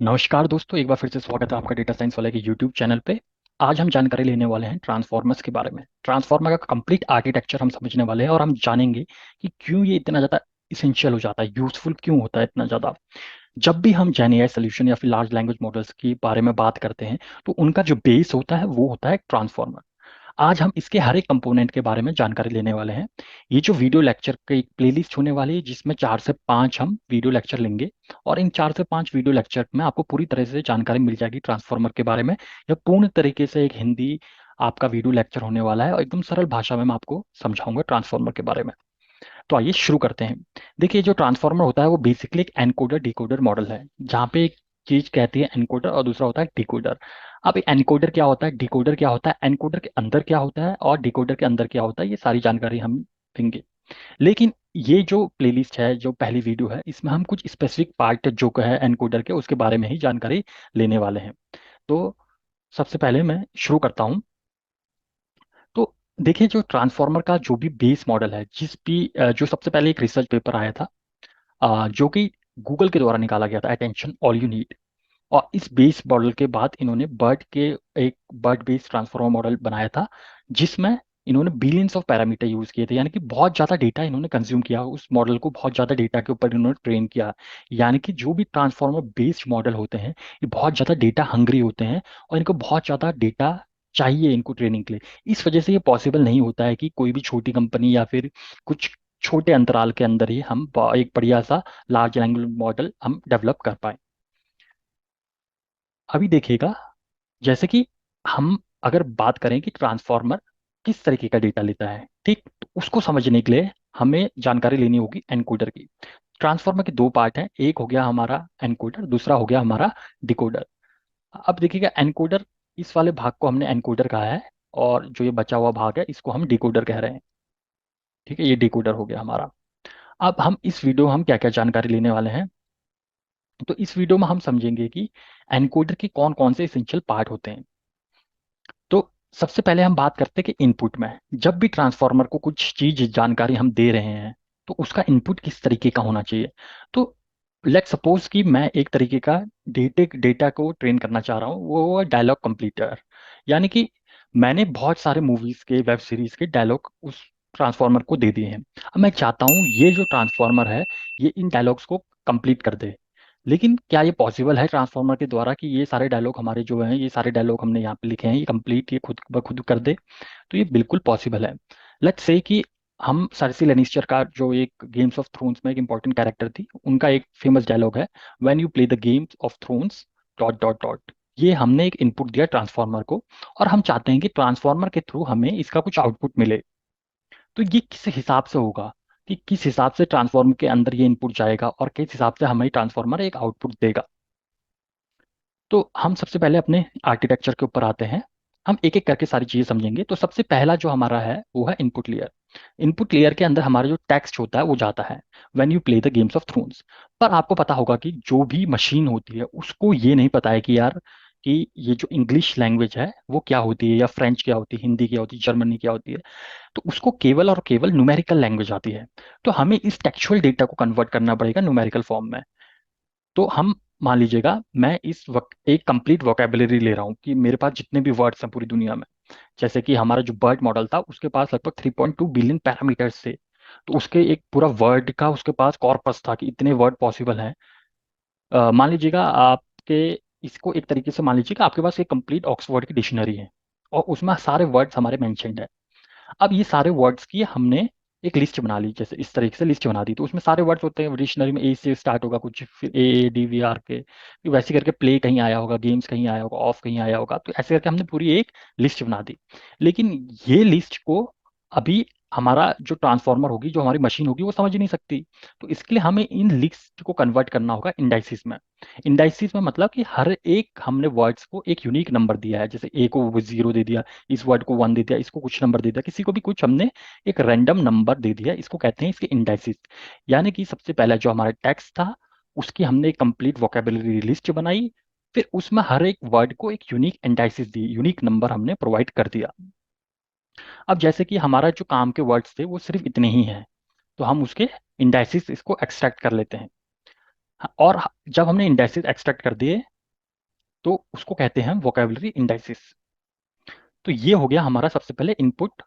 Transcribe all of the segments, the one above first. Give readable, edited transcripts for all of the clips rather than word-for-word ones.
नमस्कार दोस्तों, एक बार फिर से स्वागत है आपका डेटा साइंस वाले के यूट्यूब चैनल पे। आज हम जानकारी लेने वाले हैं ट्रांसफॉर्मर्स के बारे में। ट्रांसफॉर्मर का कंप्लीट आर्किटेक्चर हम समझने वाले हैं और हम जानेंगे कि क्यों ये इतना ज़्यादा इसेंशियल हो जाता है, यूजफुल क्यों होता है इतना ज़्यादा। जब भी हम जेन एआई सोल्यूशन या फिर लार्ज लैंग्वेज मॉडल्स के बारे में बात करते हैं तो उनका जो बेस होता है वो होता है ट्रांसफॉर्मर। आज हम इसके हर एक कंपोनेंट के बारे में जानकारी लेने वाले हैं। ये जो वीडियो लेक्चर की एक प्लेलिस्ट होने वाली है जिसमें 4 से 5 हम वीडियो लेक्चर लेंगे। और इन 4 से 5 वीडियो लेक्चर में आपको पूरी तरह से जानकारी मिल जाएगी ट्रांसफार्मर के बारे में। यह पूर्ण तरीके से एक हिंदी आपका वीडियो लेक्चर होने वाला है और एकदम सरल भाषा में मैं आपको समझाऊंगा ट्रांसफार्मर के बारे में। तो आइए शुरू करते हैं। देखिए, जो ट्रांसफार्मर होता है वो बेसिकली एक एनकोडर डिकोडर मॉडल है, जहाँ पे एक चीज कहती है एनकोडर और दूसरा होता है डिकोडर। अब एनकोडर क्या होता है, डिकोडर क्या होता है, एनकोडर के अंदर क्या होता है और डिकोडर के अंदर क्या होता है, ये सारी जानकारी हम देंगे। लेकिन ये जो प्लेलिस्ट है, जो पहली वीडियो है, इसमें हम कुछ स्पेसिफिक पार्ट जो है एनकोडर के उसके बारे में ही जानकारी लेने वाले हैं। तो सबसे पहले मैं शुरू करता हूँ। तो देखिए, जो ट्रांसफार्मर का जो भी बेस मॉडल है, जो सबसे पहले एक रिसर्च पेपर आया था, जो कि गूगल के द्वारा निकाला गया था, अटेंशन ऑल यू नीड। और इस बेस मॉडल के बाद इन्होंने एक बर्ड बेस ट्रांसफॉर्मर मॉडल बनाया था, जिसमें इन्होंने बिलियंस ऑफ पैरामीटर यूज किए थे। यानी कि बहुत ज़्यादा डेटा इन्होंने कंज्यूम किया, उस मॉडल को बहुत ज़्यादा डेटा के ऊपर इन्होंने ट्रेन किया। यानी कि जो भी ट्रांसफॉर्मर बेस्ड मॉडल होते हैं, ये बहुत ज़्यादा डेटा हंग्री होते हैं और इनको बहुत ज़्यादा डेटा चाहिए इनको ट्रेनिंग के लिए। इस वजह से ये पॉसिबल नहीं होता है कि कोई भी छोटी कंपनी या फिर कुछ छोटे अंतराल के अंदर ही हम एक बढ़िया सा लार्ज लैंग्वेज मॉडल हम डेवलप कर पाए। अभी देखिएगा, जैसे कि हम अगर बात करें कि ट्रांसफॉर्मर किस तरीके का डेटा लेता है, ठीक, तो उसको समझने के लिए हमें जानकारी लेनी होगी एनकोडर की। ट्रांसफॉर्मर के 2 पार्ट हैं, एक हो गया हमारा एनकोडर, दूसरा हो गया हमारा डिकोडर। अब देखिएगा, एनकोडर, इस वाले भाग को हमने एनकोडर कहा है और जो ये बचा हुआ भाग है इसको हम डिकोडर कह रहे हैं। ठीक है, ये डिकोडर हो गया हमारा। अब हम इस वीडियो में हम क्या क्या जानकारी लेने वाले हैं, तो इस वीडियो में हम समझेंगे कि एनकोडर के कौन कौन से इसेंशियल पार्ट होते हैं। तो सबसे पहले हम बात करते हैं कि इनपुट में, जब भी ट्रांसफार्मर को कुछ चीज जानकारी हम दे रहे हैं तो उसका इनपुट किस तरीके का होना चाहिए। तो लेट सपोज कि मैं एक तरीके का डेटा को ट्रेन करना चाह रहा हूँ, वो डायलॉग कंप्लीटर। यानी कि मैंने बहुत सारे मूवीज के, वेब सीरीज के डायलॉग उस ट्रांसफार्मर को दे दिए हैं। अब मैं चाहता हूँ ये जो ट्रांसफार्मर है ये इन डायलॉग्स को कंप्लीट कर दे। लेकिन क्या ये पॉसिबल है ट्रांसफार्मर के द्वारा कि ये सारे डायलॉग हमारे जो हैं, ये सारे डायलॉग हमने यहाँ पे लिखे हैं, ये कंप्लीट ये खुद ब खुद कर दे? तो ये बिल्कुल पॉसिबल है। लेट्स से कि हम सर्सी लेनिस्टर का, जो एक गेम्स ऑफ थ्रोन्स में एक इंपॉर्टेंट कैरेक्टर थी, उनका एक फेमस डायलॉग है, when you play the games of thrones dot dot dot. ये हमने एक इनपुट दिया ट्रांसफार्मर को और हम चाहते हैं कि ट्रांसफार्मर के थ्रू हमें इसका कुछ आउटपुट मिले। तो ये किस हिसाब से होगा, कि किस हिसाब से ट्रांसफार्मर के अंदर ये इनपुट जाएगा और किस हिसाब से हमें ट्रांसफार्मर एक आउटपुट देगा। तो हम सबसे पहले अपने आर्किटेक्चर के ऊपर आते हैं। हम एक एक करके सारी चीजें समझेंगे। तो सबसे पहला जो हमारा है वो है इनपुट लेयर। इनपुट लेयर के अंदर हमारा जो टेक्स्ट होता है वो जाता है, when you play the games of thrones. पर आपको पता होगा कि जो भी मशीन होती है उसको ये नहीं पता है कि यार, कि ये जो इंग्लिश लैंग्वेज है वो क्या होती है, या फ्रेंच क्या होती है, हिंदी क्या होती है, जर्मनी क्या होती है। तो उसको केवल और केवल न्यूमेरिकल लैंग्वेज आती है। तो हमें इस टेक्सचुअल डेटा को कन्वर्ट करना पड़ेगा न्यूमेरिकल फॉर्म में। तो हम, मान लीजिएगा मैं इस वक्त एक कंप्लीट वोकेबलरी ले रहा हूँ कि मेरे पास जितने भी वर्ड्स हैं पूरी दुनिया में, जैसे कि हमारा जो बर्ड मॉडल था उसके पास लगभग 3.2 बिलियन पैरामीटर्स थे। तो उसके एक पूरा वर्ड का उसके पास कॉर्पस था कि इतने वर्ड पॉसिबल हैं। मान लीजिएगा आपके, इसको एक तरीके से मान लीजिएगा आपके पास एक कंप्लीट ऑक्सफोर्ड की डिक्शनरी है और उसमें सारे वर्ड्स हमारे मेंशन्ड है। अब ये सारे वर्ड्स की हमने एक लिस्ट बना ली, जैसे इस तरीके से लिस्ट बना दी। तो उसमें सारे वर्ड्स होते हैं, डिक्शनरी में ए से स्टार्ट होगा कुछ, फिर AADVR के, फिर वैसे करके प्ले कहीं आया होगा, गेम्स कहीं आया होगा, ऑफ कहीं आया होगा। तो ऐसे करके हमने पूरी एक लिस्ट बना दी। लेकिन ये लिस्ट को अभी हमारा जो ट्रांसफॉर्मर होगी, जो हमारी मशीन होगी, वो समझ ही नहीं सकती। तो इसके लिए हमें इन लिस्ट को कन्वर्ट करना होगा इंडाइसिस में। इंडाइसिस में मतलब कि हर एक हमने वर्ड्स को एक यूनिक नंबर दिया है, जैसे ए को 0 दे दिया, इस वर्ड को 1 दे दिया, इसको कुछ नंबर दे दिया, किसी को भी कुछ हमने एक रैंडम नंबर दे दिया। इसको कहते हैं इसके इंडाइसिस। यानी कि सबसे पहला जो हमारा टेक्स्ट था उसकी हमने एक कंप्लीट वोकेबलरी लिस्ट बनाई, फिर उसमें हर एक वर्ड को एक यूनिक इंडाइसिस दी, यूनिक नंबर हमने प्रोवाइड कर दिया। अब जैसे कि हमारा जो काम के वर्ड्स थे वो सिर्फ इतने ही हैं, तो हम उसके इंडाइसिस इसको एक्सट्रैक्ट कर लेते हैं। और जब हमने इंडाइसिस एक्सट्रैक्ट कर दिए तो उसको कहते हैं वोकेबलरी इंडाइसिस। तो ये हो गया हमारा सबसे पहले इनपुट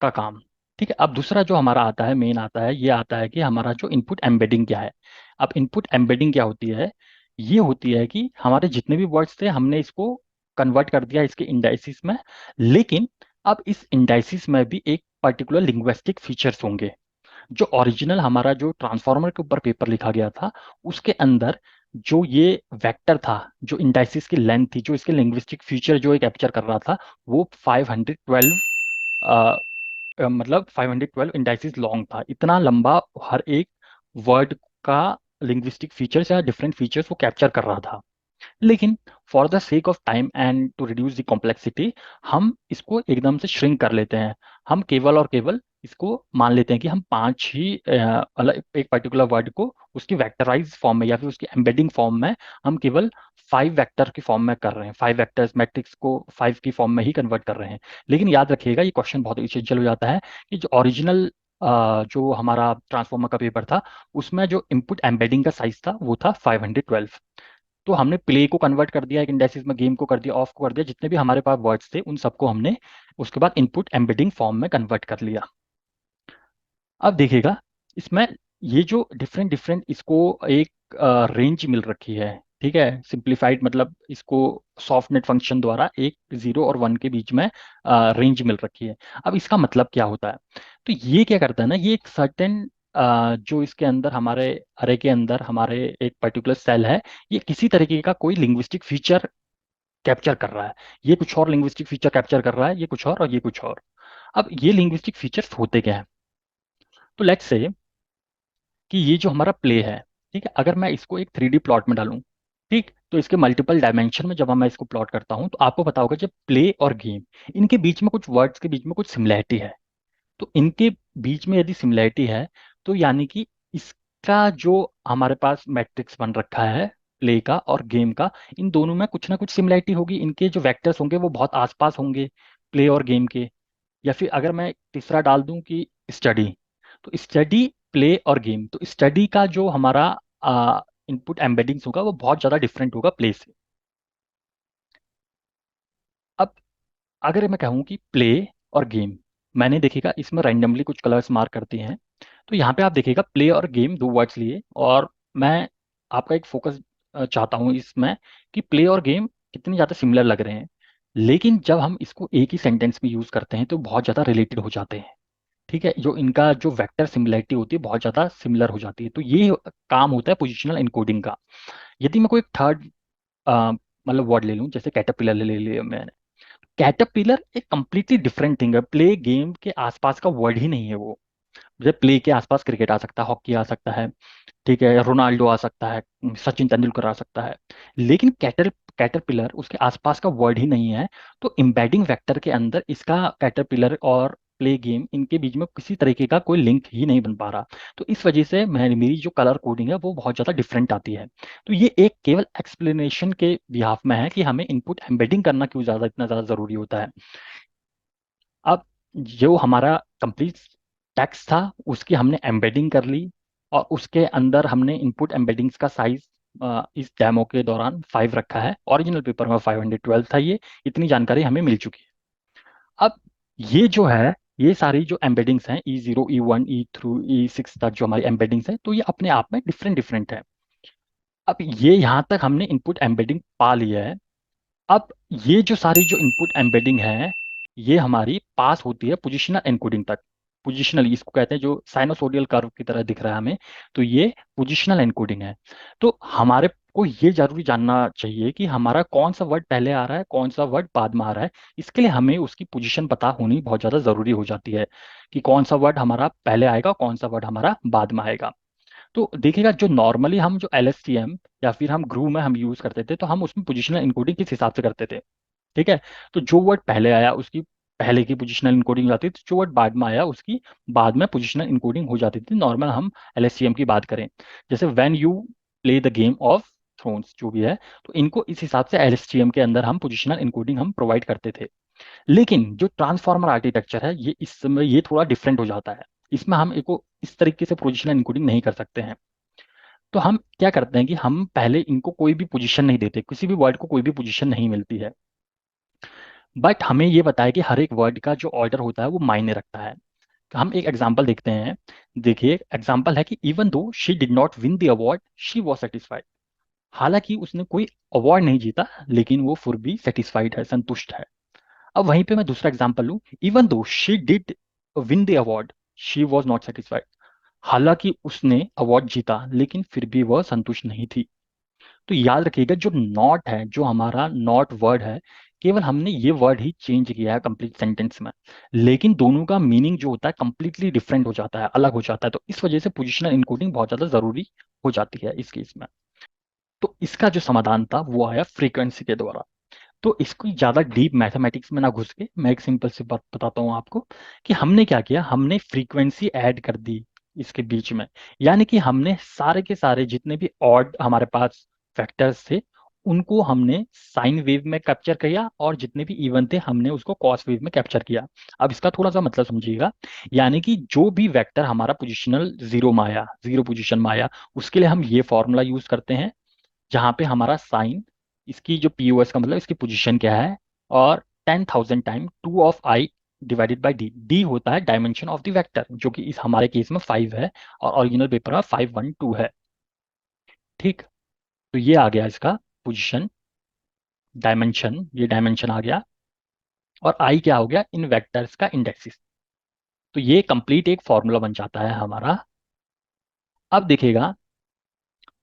का काम। ठीक है, अब दूसरा जो हमारा आता है, मेन आता है, ये आता है कि हमारा जो इनपुट एम्बेडिंग क्या है। अब इनपुट एम्बेडिंग क्या होती है? ये होती है कि हमारे जितने भी वर्ड्स थे हमने इसको कन्वर्ट कर दिया इसके इंडाइसिस में। लेकिन अब इस इंडाइसिस में भी एक पर्टिकुलर लिंग्विस्टिक फीचर्स होंगे। जो ओरिजिनल हमारा जो ट्रांसफॉर्मर के ऊपर पेपर लिखा गया था, उसके अंदर जो ये वेक्टर था, जो इंडाइसिस की लेंथ थी, जो इसके लिंग्विस्टिक फीचर जो ये कैप्चर कर रहा था, वो 512 मतलब 512 इंडाइसिस लॉन्ग था। इतना लंबा हर एक वर्ड का लिंग्विस्टिक फीचर्स या डिफरेंट फीचर्स वो कैप्चर कर रहा था। लेकिन for the sake of time and to reduce the complexity, हम इसको एकदम से श्रिंक कर लेते हैं। हम केवल और केवल इसको मान लेते हैं कि हम पांच ही मतलब एक पर्टिकुलर वर्ड को उसकी वेक्टराइज फॉर्म में या फिर उसकी एम्बेडिंग फॉर्म में हम केवल 5 वेक्टर की फॉर्म में कर रहे हैं, 5 वेक्टर्स मैट्रिक्स को 5 की फॉर्म में ही कन्वर्ट कर रहे हैं। लेकिन याद रखिएगा, ये क्वेश्चन बहुत इसेंशियल हो जाता है कि जो ओरिजिनल जो हमारा ट्रांसफॉर्मर का पेपर था, उसमें जो इनपुट एम्बेडिंग का साइज था वो था 512। तो हमने प्ले को कन्वर्ट कर दिया एक इंडेक्सिस में, गेम को कर दिया, ऑफ को कर दिया, जितने भी हमारे पास वर्ड्स थे उन सबको हमने उसके बाद इनपुट एम्बेडिंग फॉर्म में कन्वर्ट कर लिया। अब देखिएगा, इसमें ये जो डिफरेंट डिफरेंट इसको एक रेंज मिल रखी है। ठीक है, सिंप्लीफाइड मतलब इसको सॉफ्ट नेट फंक्शन द्वारा एक 0 और 1 के बीच में रेंज मिल रखी है। अब इसका मतलब क्या होता है? तो ये क्या करता है ना, ये एक सर्टेन जो इसके अंदर हमारे अरे के अंदर हमारे एक पर्टिकुलर सेल है, ये किसी तरीके का कोई लिंग्विस्टिक फीचर कैप्चर कर रहा है। ये कुछ और लिंग्विस्टिक फीचर कैप्चर कर रहा है, ये कुछ और ये कुछ और। अब ये लिंग्विस्टिक फीचर्स होते क्या है? तो लेट्स से कि ये जो हमारा प्ले है, ठीक है, अगर मैं इसको एक 3D प्लॉट में डालूं, ठीक, तो इसके मल्टीपल डायमेंशन में जब मैं इसको प्लॉट करता हूं, तो आपको पता होगा जब प्ले और गेम, इनके बीच में कुछ वर्ड्स के बीच में कुछ सिमिलैरिटी है। तो इनके बीच में यदि सिमिलैरिटी है, तो यानी कि इसका जो हमारे पास मैट्रिक्स बन रखा है प्ले का और गेम का, इन दोनों में कुछ ना कुछ सिमिलैरिटी होगी। इनके जो वेक्टर्स होंगे वो बहुत आसपास होंगे प्ले और गेम के। या फिर अगर मैं तीसरा डाल दूं कि स्टडी, तो स्टडी, प्ले और गेम, तो स्टडी का जो हमारा इनपुट एम्बेडिंग्स होगा वो बहुत ज़्यादा डिफरेंट होगा प्ले से। अब अगर मैं कहूँ कि प्ले और गेम, मैंने देखिएगा इसमें रैंडमली कुछ कलर्स मार्क करती हैं। तो यहाँ पे आप देखिएगा प्ले और गेम दो वर्ड्स लिए, और मैं आपका एक फोकस चाहता हूँ इसमें कि प्ले और गेम कितने ज़्यादा सिमिलर लग रहे हैं। लेकिन जब हम इसको एक ही सेंटेंस में यूज़ करते हैं तो बहुत ज़्यादा रिलेटेड हो जाते हैं। ठीक है, जो इनका जो वेक्टर सिमिलरिटी होती है बहुत ज़्यादा सिमिलर हो जाती है। तो ये काम होता है पोजिशनल इनकोडिंग का। यदि मैं कोई थर्ड मतलब वर्ड ले लूँ, जैसे कैटरपिलर ले लिया मैंने। कैटरपिलर एक कंप्लीटली डिफरेंट थिंग है, प्ले गेम के आसपास का वर्ड ही नहीं है वो। जैसे प्ले के आसपास क्रिकेट आ सकता है, हॉकी आ सकता है, ठीक है, रोनाल्डो आ सकता है, सचिन तेंदुलकर आ सकता है। लेकिन कैटरपिलर उसके आसपास का वर्ड ही नहीं है। तो एम्बेडिंग वेक्टर के अंदर इसका कैटरपिलर और प्ले गेम, इनके बीच में किसी तरीके का कोई लिंक ही नहीं बन पा रहा। तो इस वजह से मेरी जो कलर कोडिंग है वो बहुत ज़्यादा डिफरेंट आती है। तो ये एक केवल एक्सप्लेनेशन के बिहाफ में है कि हमें इनपुट एम्बेडिंग करना क्यों ज़्यादा इतना ज़्यादा ज़रूरी होता है। अब जो हमारा कंप्लीट टेक्स्ट था उसकी हमने एम्बेडिंग कर ली, और उसके अंदर हमने इनपुट एम्बेडिंग्स का साइज इस डेमो के दौरान 5 रखा है। ओरिजिनल पेपर में 512 था। ये इतनी जानकारी हमें मिल चुकी है। अब ये जो है, ये सारी जो एम्बेडिंग्स हैं E0 E1 E through E6 तक जो हमारी एम्बेडिंग्स हैं, तो ये अपने आप में डिफरेंट डिफरेंट है। अब ये यहाँ तक हमने इनपुट एम्बेडिंग पा लिया है। अब ये जो सारी जो इनपुट एम्बेडिंग है, ये हमारी पास होती है पोजिशनल एनकोडिंग तक। पोजिशनल इसको कहते हैं, जो साइनोसोडियल कर्व की तरह दिख रहा है हमें, तो ये पोजिशनल एनकोडिंग है। तो हमारे को ये जरूरी जानना चाहिए कि हमारा कौन सा वर्ड पहले आ रहा है, कौन सा वर्ड बाद में आ रहा है। इसके लिए हमें उसकी पोजीशन पता होनी बहुत ज़्यादा ज़रूरी हो जाती है कि कौन सा वर्ड हमारा पहले आएगा, कौन सा वर्ड हमारा बाद में आएगा। तो देखिएगा, जो नॉर्मली हम जो LSTM या फिर हम ग्रू में हम यूज़ करते थे, तो हम उसमें पोजिशनल इनकोडिंग किस हिसाब से करते थे? ठीक है, तो जो वर्ड पहले आया उसकी पहले की पोजिशनल इनकोडिंग हो जाती थी, जो वर्ड बाद में आया उसकी बाद में पोजिशनल इनकोडिंग हो जाती थी। नॉर्मल हम LSTM की बात करें, जैसे when you play the game of thrones जो भी है, तो इनको इस हिसाब से LSTM के अंदर हम पोजिशनल इनकोडिंग हम प्रोवाइड करते थे। लेकिन जो ट्रांसफॉर्मर आर्किटेक्चर है, ये इस समय ये थोड़ा डिफरेंट हो जाता है। इसमें हम इसको इस तरीके से पोजिशनल इनकोडिंग नहीं कर सकते हैं। तो हम क्या करते हैं कि हम पहले इनको कोई भी पोजीशन नहीं देते, किसी भी वर्ड को कोई भी पोजीशन नहीं मिलती है, बट हमें ये बताया कि हर एक वर्ड का जो ऑर्डर होता है वो मायने रखता है। तो हम एक एग्जाम्पल देखते हैं। देखिए एग्जाम्पल है कि even though she did not win the award she was satisfied. हालांकि उसने कोई अवार्ड नहीं जीता, लेकिन वो फिर भी सेटिस्फाइड है, संतुष्ट है। अब वहीं पे मैं दूसरा एग्जाम्पल लूं, even though she did win the award she was not satisfied. हालांकि उसने अवार्ड जीता, लेकिन फिर भी वह संतुष्ट नहीं थी। तो याद रखिएगा, जो नॉट है, जो हमारा नॉट वर्ड है, केवल हमने ये वर्ड ही चेंज किया है कंप्लीट सेंटेंस में, लेकिन दोनों का मीनिंग जो होता है कंप्लीटली डिफरेंट हो जाता है, अलग हो जाता है। तो इस वजह से पोजिशनल इनकोडिंग बहुत ज्यादा जरूरी हो जाती है इस केस में। तो इसका जो समाधान था वो आया फ्रीक्वेंसी के द्वारा। तो इसको ज्यादा डीप मैथमेटिक्स में ना घुस के मैं एक सिंपल सी बात बताता हूँ आपको, कि हमने क्या किया, हमने फ्रीक्वेंसी ऐड कर दी इसके बीच में। यानी कि हमने सारे के सारे जितने भी ऑड हमारे पास फैक्टर्स थे, उनको हमने साइन वेव में कैप्चर किया, और जितने भी इवन थे हमने उसको कॉस वेव में कैप्चर किया। अब इसका थोड़ा सा मतलब समझिएगा। यानी कि जो भी वेक्टर हमारा पोजिशनल जीरो में आया, जीरो पोजिशन में आया, उसके लिए हम ये फॉर्मूला यूज करते हैं, जहां पे हमारा साइन, इसकी जो पीओएस का मतलब इसकी पोजीशन क्या है, और 10,000 time two of I divided by D. D होता है डायमेंशन ऑफ द वेक्टर, जो कि इस हमारे केस में 5 है, और ओरिजिनल पेपर में 512 है। ठीक। तो ये आ गया इसका पोजीशन, डायमेंशन, ये डायमेंशन आ गया, और आई क्या हो गया, इन वेक्टर्स का इंडेक्सिस। तो ये कंप्लीट एक फॉर्मूला बन जाता है हमारा। अब देखिएगा,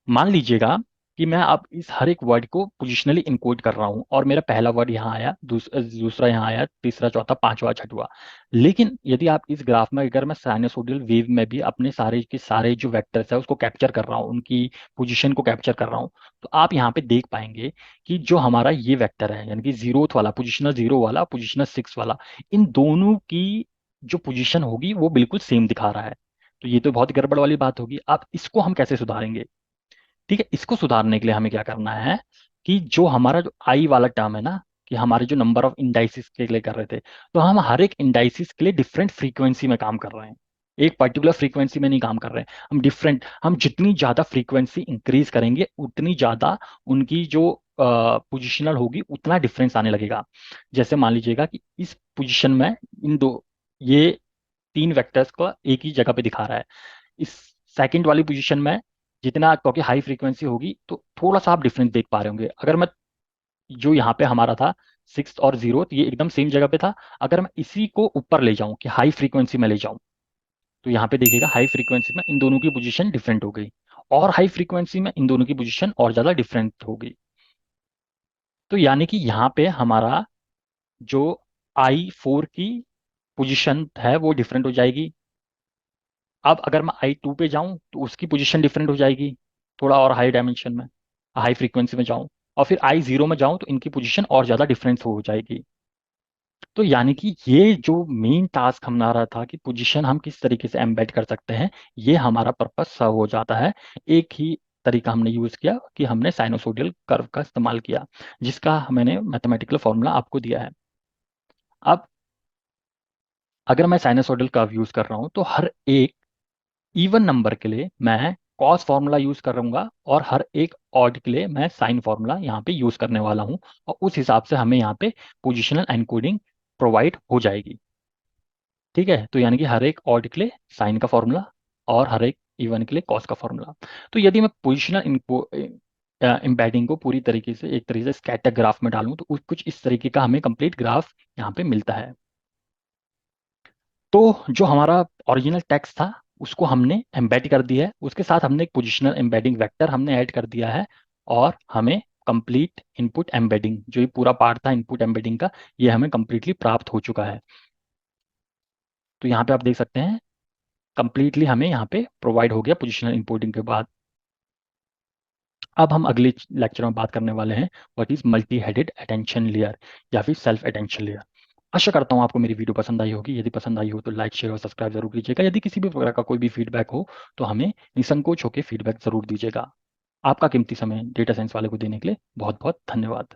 मान लीजिएगा कि मैं अब इस हर एक वर्ड को पोजिशनली इनकोड कर रहा हूं, और मेरा पहला वर्ड यहाँ आया, दूसरा यहाँ आया, तीसरा, चौथा, पांचवा, छठवा। लेकिन यदि आप इस ग्राफ में, अगर मैं साइनसोइडल वेव में भी अपने सारे के सारे जो वेक्टर्स है उसको कैप्चर कर रहा हूँ, उनकी पोजीशन को कैप्चर कर रहा हूँ, तो आप यहाँ पे देख पाएंगे कि जो हमारा ये वेक्टर है, यानी कि जीरोथ वाला, पोजिशनल जीरो वाला, पोजिशनल सिक्स वाला, इन दोनों की जो पोजीशन होगी वो बिल्कुल सेम दिखा रहा है। तो ये तो बहुत गड़बड़ वाली बात होगी। अब इसको हम कैसे सुधारेंगे? ठीक है, इसको सुधारने के लिए हमें क्या करना है, कि जो हमारा जो आई वाला टर्म है ना, कि हमारे जो नंबर ऑफ इंडाइसिस के लिए कर रहे थे, तो हम हर एक इंडाइसिस के लिए डिफरेंट फ्रीक्वेंसी में काम कर रहे हैं। एक पर्टिकुलर फ्रीक्वेंसी में नहीं काम कर रहे हैं, हम डिफरेंट, हम जितनी ज्यादा फ्रीक्वेंसी इंक्रीज करेंगे उतनी ज्यादा उनकी जो पोजिशनल होगी उतना डिफरेंस आने लगेगा। जैसे मान लीजिएगा कि इस पोजिशन में इन दो, ये तीन वेक्टर्स को एक ही जगह पे दिखा रहा है। इस सेकंड वाली पोजीशन में जितना, क्योंकि हाई फ्रीक्वेंसी होगी तो थोड़ा सा आप डिफरेंस देख पा रहे होंगे। अगर मैं, जो यहाँ पे हमारा था सिक्स और जीरो, ये एकदम सेम जगह पे था, अगर मैं इसी को ऊपर ले जाऊं, कि हाई फ्रीक्वेंसी में ले जाऊं, तो यहाँ पे देखिएगा हाई फ्रीक्वेंसी में इन दोनों की पोजीशन डिफरेंट हो गई, और हाई फ्रीक्वेंसी में इन दोनों की पोजीशन और ज्यादा डिफरेंट हो गई। तो यानी कि यहाँ पे हमारा जो I4 की पोजीशन है वो डिफरेंट हो जाएगी। अब अगर मैं I2 पे जाऊं तो उसकी पोजीशन डिफरेंट हो जाएगी, थोड़ा और हाई डायमेंशन में, हाई फ्रीक्वेंसी में जाऊं। और फिर I0 में जाऊं तो इनकी पोजीशन और ज्यादा डिफरेंस हो जाएगी। तो यानी कि ये जो मेन टास्क हमारा था, कि पोजीशन हम किस तरीके से एम्बेड कर सकते हैं, ये हमारा पर्पस सर्व हो जाता है। एक ही तरीका हमने यूज किया, कि हमने साइनोसोडियल कर्व का इस्तेमाल किया, जिसका मैंने मैथमेटिकल फॉर्मूला आपको दिया है। अब अगर मैं साइनोसोडियल कर्व यूज कर रहा हूं, तो हर एक इवन नंबर के लिए मैं कॉस फार्मूला यूज करूंगा, और हर एक ऑड के लिए मैं साइन फार्मूला यहाँ पे यूज करने वाला हूँ, और उस हिसाब से हमें यहाँ पे पोजिशनल एनकोडिंग प्रोवाइड हो जाएगी। ठीक है, तो यानी कि हर एक ऑड के लिए साइन का फॉर्मूला, और हर एक इवन के लिए कॉस का फॉर्मूला। तो यदि मैं पोजिशनल इनको एम्बेडिंग को पूरी तरीके से, एक तरीके से स्कैटर ग्राफ में डालूं, तो कुछ इस तरीके का हमें कंप्लीट ग्राफ यहाँ पे मिलता है। तो जो हमारा ओरिजिनल टेक्स्ट था उसको हमने एम्बेड कर दिया है, उसके साथ हमने एक पोजिशनल एम्बेडिंग वेक्टर हमने ऐड कर दिया है, और हमें कंप्लीट इनपुट एम्बेडिंग, जो ये पूरा पार्ट था इनपुट एम्बेडिंग का, ये हमें कंप्लीटली प्राप्त हो चुका है। तो यहाँ पे आप देख सकते हैं, कंप्लीटली हमें यहाँ पे प्रोवाइड हो गया पोजिशनल इनपुटिंग के बाद। अब हम अगले लेक्चर में बात करने वाले हैं, what is multi headed attention layer, या फिर सेल्फ अटेंशन लेयर। आशा करता हूँ आपको मेरी वीडियो पसंद आई होगी। यदि पसंद आई हो तो लाइक, शेयर और सब्सक्राइब जरूर कीजिएगा। यदि किसी भी प्रकार का कोई भी फीडबैक हो तो हमें निसंकोच होकर फीडबैक जरूर दीजिएगा। आपका कीमती समय डेटा साइंस वाले को देने के लिए बहुत बहुत धन्यवाद।